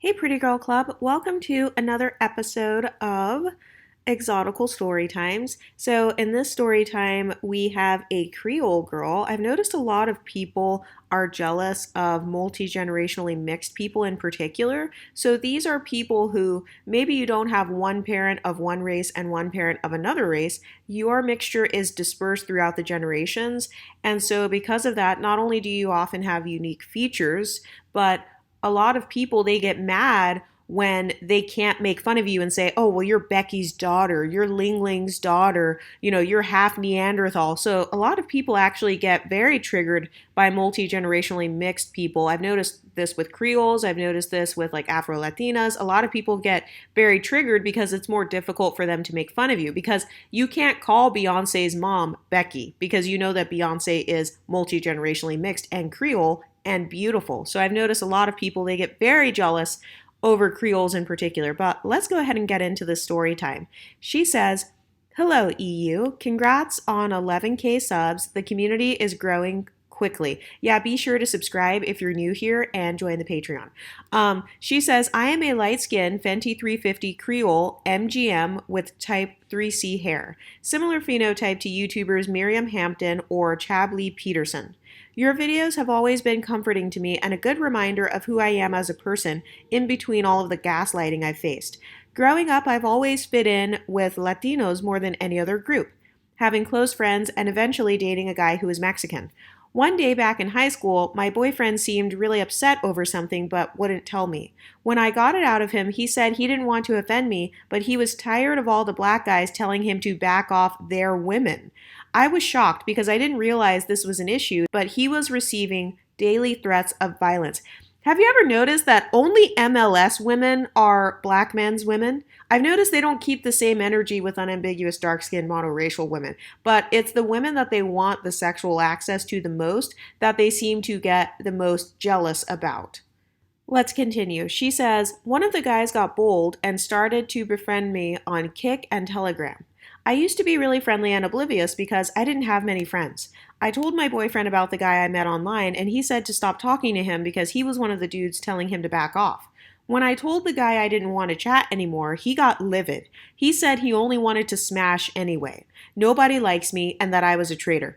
Hey, Pretty Girl Club. Welcome to another episode of Exotical Storytimes. So, in this story time, we have a Creole girl. I've noticed a lot of people are jealous of multi generationally mixed people in particular. So, these are people who maybe you don't have one parent of one race and one parent of another race. Your mixture is dispersed throughout the generations. And so, because of that, not only do you often have unique features, but a lot of people they get mad when they can't make fun of you and say, oh, well, you're Becky's daughter, you're Ling Ling's daughter, you're half Neanderthal. So a lot of people actually get very triggered by multi-generationally mixed people. I've noticed this with Creoles. I've noticed this with like Afro-Latinas. A lot of people get very triggered because it's more difficult for them to make fun of you because you can't call Beyonce's mom Becky because you know that Beyonce is multi-generationally mixed and Creole and beautiful. So I've noticed a lot of people, they get very jealous over Creoles in particular. But let's go ahead and get into the story time. She says, hello, EU. Congrats on 11K subs. The community is growing quickly. Yeah, be sure to subscribe if you're new here and join the Patreon. She says, I am a light-skinned Fenty 350 Creole MGM with type 3C hair. Similar phenotype to YouTubers Miriam Hampton or Chablis Peterson. Your videos have always been comforting to me and a good reminder of who I am as a person in between all of the gaslighting I've faced. Growing up, I've always fit in with Latinos more than any other group, having close friends and eventually dating a guy who is Mexican. One day back in high school, my boyfriend seemed really upset over something but wouldn't tell me. When I got it out of him, he said he didn't want to offend me, but he was tired of all the black guys telling him to back off their women. I was shocked because I didn't realize this was an issue, but he was receiving daily threats of violence. Have you ever noticed that only MLS women are black men's women? I've noticed they don't keep the same energy with unambiguous dark-skinned monoracial women, but it's the women that they want the sexual access to the most that they seem to get the most jealous about. Let's continue. She says, one of the guys got bold and started to befriend me on Kik and Telegram. I used to be really friendly and oblivious because I didn't have many friends. I told my boyfriend about the guy I met online and he said to stop talking to him because he was one of the dudes telling him to back off. When I told the guy I didn't want to chat anymore, he got livid. He said he only wanted to smash anyway. Nobody likes me and that I was a traitor.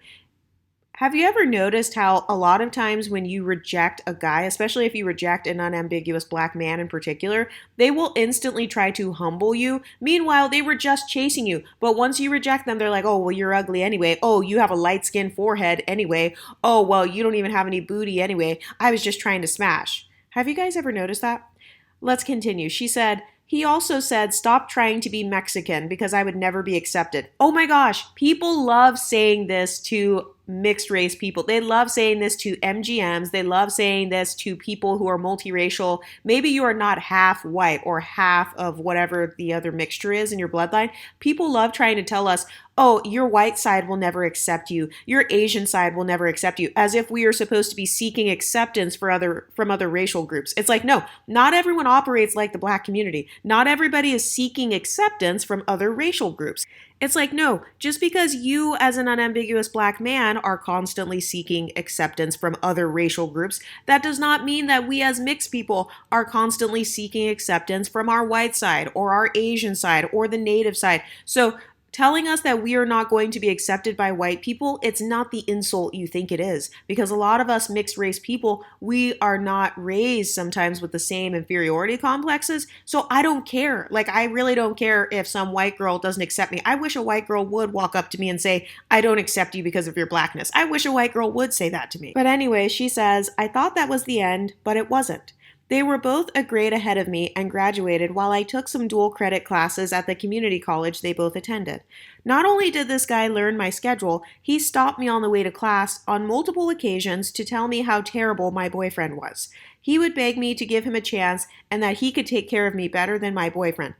Have you ever noticed how a lot of times when you reject a guy, especially if you reject an unambiguous black man in particular, they will instantly try to humble you. Meanwhile, they were just chasing you. But once you reject them, they're like, oh, well, you're ugly anyway. Oh, you have a light-skinned forehead anyway. Oh, well, you don't even have any booty anyway. I was just trying to smash. Have you guys ever noticed that? Let's continue. She said, he also said, stop trying to be Mexican because I would never be accepted. Oh my gosh, people love saying this to mixed race people. They love saying this to MGMs. They love saying this to people who are multiracial. Maybe you are not half white or half of whatever the other mixture is in your bloodline. People love trying to tell us, oh, your white side will never accept you. Your Asian side will never accept you, as if we are supposed to be seeking acceptance from other racial groups. It's like, no, not everyone operates like the black community. Not everybody is seeking acceptance from other racial groups. It's like, no, just because you as an unambiguous black man are constantly seeking acceptance from other racial groups, that does not mean that we as mixed people are constantly seeking acceptance from our white side or our Asian side or the native side. So telling us that we are not going to be accepted by white people, it's not the insult you think it is. Because a lot of us mixed race people, we are not raised sometimes with the same inferiority complexes. So I don't care. Like, I really don't care if some white girl doesn't accept me. I wish a white girl would walk up to me and say, I don't accept you because of your blackness. I wish a white girl would say that to me. But anyway, she says, I thought that was the end, but it wasn't. They were both a grade ahead of me and graduated while I took some dual credit classes at the community college they both attended. Not only did this guy learn my schedule, he stopped me on the way to class on multiple occasions to tell me how terrible my boyfriend was. He would beg me to give him a chance and that he could take care of me better than my boyfriend.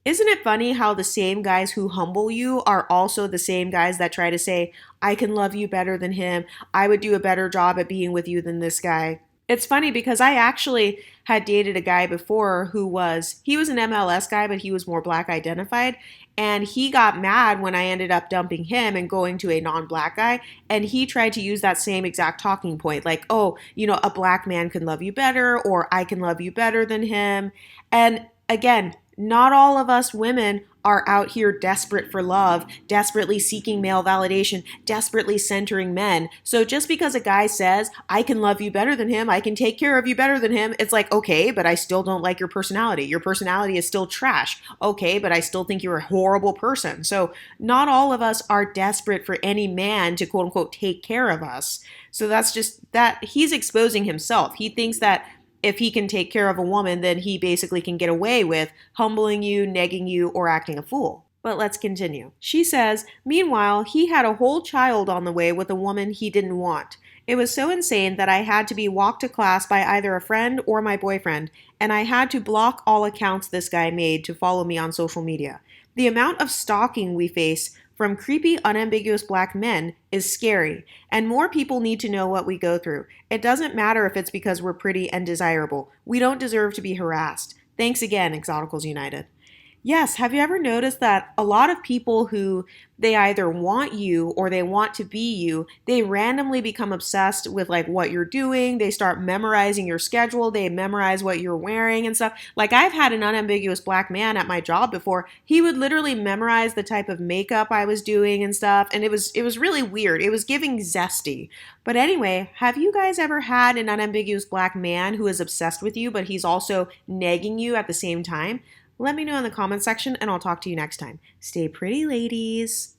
Isn't it funny how the same guys who humble you are also the same guys that try to say, I can love you better than him, I would do a better job at being with you than this guy? It's funny because I actually had dated a guy before he was an MLS guy, but he was more black identified. And he got mad when I ended up dumping him and going to a non black guy. And he tried to use that same exact talking point like, oh, a black man can love you better, or I can love you better than him. And again, not all of us women are out here desperate for love, desperately seeking male validation, desperately centering men. So just because a guy says, I can love you better than him, I can take care of you better than him, it's like, okay, but I still don't like your personality. Your personality is still trash. Okay, but I still think you're a horrible person. So not all of us are desperate for any man to quote unquote take care of us. So that's just that he's exposing himself. He thinks that if he can take care of a woman, then he basically can get away with humbling you, negging you, or acting a fool. But let's continue. She says, meanwhile, he had a whole child on the way with a woman he didn't want. It was so insane that I had to be walked to class by either a friend or my boyfriend, and I had to block all accounts this guy made to follow me on social media. The amount of stalking we face from creepy, unambiguous black men is scary, and more people need to know what we go through. It doesn't matter if it's because we're pretty and desirable. We don't deserve to be harassed. Thanks again, Exoticals United. Yes, have you ever noticed that a lot of people who they either want you or they want to be you, they randomly become obsessed with like what you're doing. They start memorizing your schedule, they memorize what you're wearing and stuff. Like I've had an unambiguous black man at my job before. He would literally memorize the type of makeup I was doing and stuff, and it was really weird. It was giving zesty. But anyway, have you guys ever had an unambiguous black man who is obsessed with you but he's also negging you at the same time? Let me know in the comment section and I'll talk to you next time. Stay pretty, ladies.